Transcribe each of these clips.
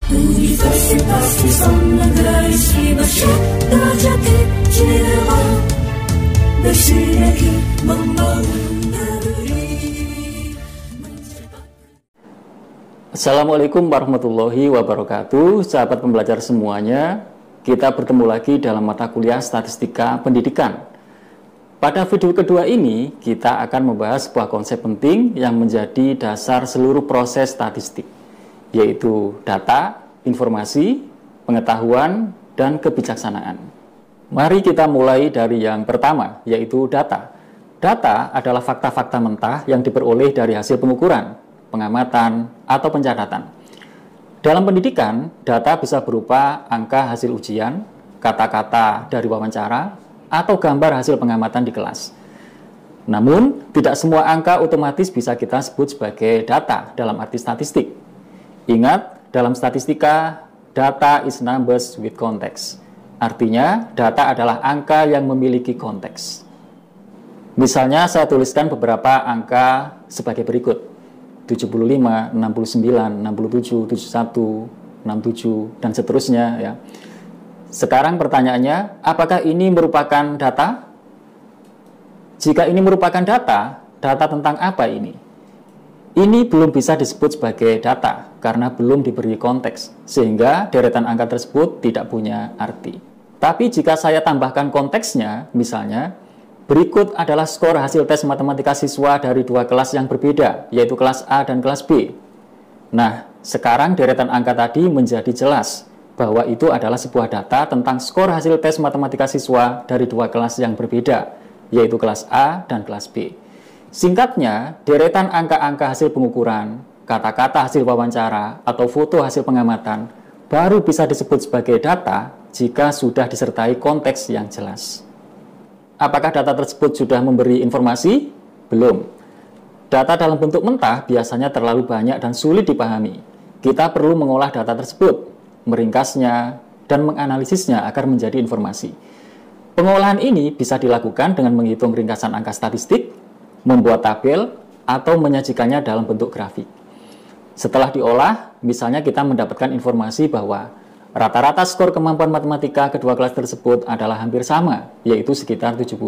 Universitas Islam Negeri Syibasya Jati Cilewa bersinergi membangun negeri. Assalamualaikum warahmatullahi wabarakatuh. Sahabat pembelajar semuanya, kita bertemu lagi dalam mata kuliah Statistika Pendidikan. Pada video kedua ini, kita akan membahas sebuah konsep penting yang menjadi dasar seluruh proses statistik, yaitu data, informasi, pengetahuan, dan kebijaksanaan. Mari kita mulai dari yang pertama, yaitu data. Data adalah fakta-fakta mentah yang diperoleh dari hasil pengukuran, pengamatan, atau pencatatan. Dalam pendidikan, data bisa berupa angka hasil ujian, kata-kata dari wawancara, atau gambar hasil pengamatan di kelas. Namun, tidak semua angka otomatis bisa kita sebut sebagai data dalam arti statistik. Ingat, dalam statistika, data is numbers with context. Artinya, data adalah angka yang memiliki konteks. Misalnya, saya tuliskan beberapa angka sebagai berikut. 75, 69, 67, 71, 67, dan seterusnya, ya. Sekarang pertanyaannya, apakah ini merupakan data? Jika ini merupakan data, data tentang apa ini? Ini belum bisa disebut sebagai data karena belum diberi konteks, sehingga deretan angka tersebut tidak punya arti. Tapi jika saya tambahkan konteksnya, misalnya, berikut adalah skor hasil tes matematika siswa dari dua kelas yang berbeda, yaitu kelas A dan kelas B. Nah, sekarang deretan angka tadi menjadi jelas bahwa itu adalah sebuah data tentang skor hasil tes matematika siswa dari dua kelas yang berbeda, yaitu kelas A dan kelas B. Singkatnya, deretan angka-angka hasil pengukuran, kata-kata hasil wawancara, atau foto hasil pengamatan baru bisa disebut sebagai data jika sudah disertai konteks yang jelas. Apakah data tersebut sudah memberi informasi? Belum. Data dalam bentuk mentah biasanya terlalu banyak dan sulit dipahami. Kita perlu mengolah data tersebut, meringkasnya, dan menganalisisnya agar menjadi informasi. Pengolahan ini bisa dilakukan dengan menghitung ringkasan angka statistik, membuat tabel, atau menyajikannya dalam bentuk grafik. Setelah diolah, misalnya kita mendapatkan informasi bahwa rata-rata skor kemampuan matematika kedua kelas tersebut adalah hampir sama, yaitu sekitar 70.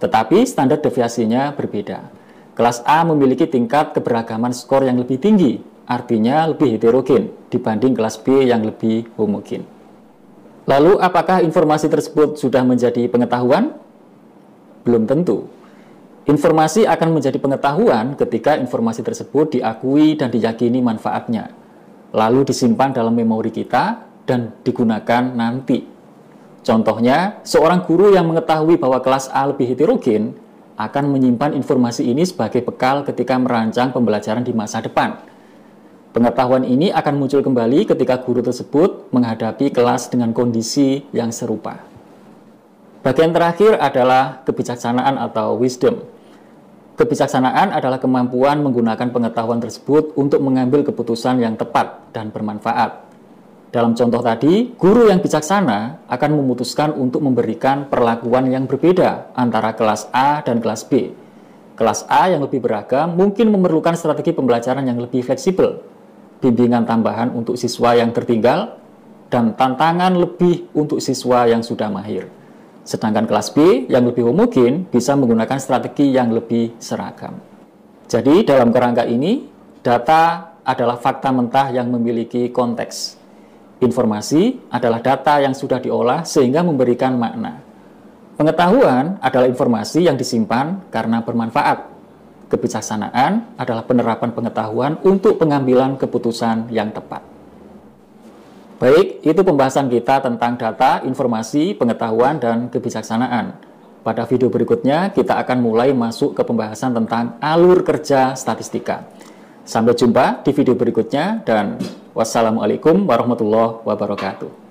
Tetapi standar deviasinya berbeda. Kelas A memiliki tingkat keberagaman skor yang lebih tinggi, artinya lebih heterogen dibanding kelas B yang lebih homogen. Lalu, apakah informasi tersebut sudah menjadi pengetahuan? Belum tentu. Informasi akan menjadi pengetahuan ketika informasi tersebut diakui dan diyakini manfaatnya, lalu disimpan dalam memori kita dan digunakan nanti. Contohnya, seorang guru yang mengetahui bahwa kelas A lebih heterogen akan menyimpan informasi ini sebagai bekal ketika merancang pembelajaran di masa depan. Pengetahuan ini akan muncul kembali ketika guru tersebut menghadapi kelas dengan kondisi yang serupa. Bagian terakhir adalah kebijaksanaan atau wisdom. Kebijaksanaan adalah kemampuan menggunakan pengetahuan tersebut untuk mengambil keputusan yang tepat dan bermanfaat. Dalam contoh tadi, guru yang bijaksana akan memutuskan untuk memberikan perlakuan yang berbeda antara kelas A dan kelas B. Kelas A yang lebih beragam mungkin memerlukan strategi pembelajaran yang lebih fleksibel, bimbingan tambahan untuk siswa yang tertinggal, dan tantangan lebih untuk siswa yang sudah mahir. Sedangkan kelas B yang lebih homogen bisa menggunakan strategi yang lebih seragam. Jadi dalam kerangka ini, data adalah fakta mentah yang memiliki konteks. Informasi adalah data yang sudah diolah sehingga memberikan makna. Pengetahuan adalah informasi yang disimpan karena bermanfaat. Kebijaksanaan adalah penerapan pengetahuan untuk pengambilan keputusan yang tepat. Baik, itu pembahasan kita tentang data, informasi, pengetahuan, dan kebijaksanaan. Pada video berikutnya, kita akan mulai masuk ke pembahasan tentang alur kerja statistika. Sampai jumpa di video berikutnya, dan wassalamualaikum warahmatullahi wabarakatuh.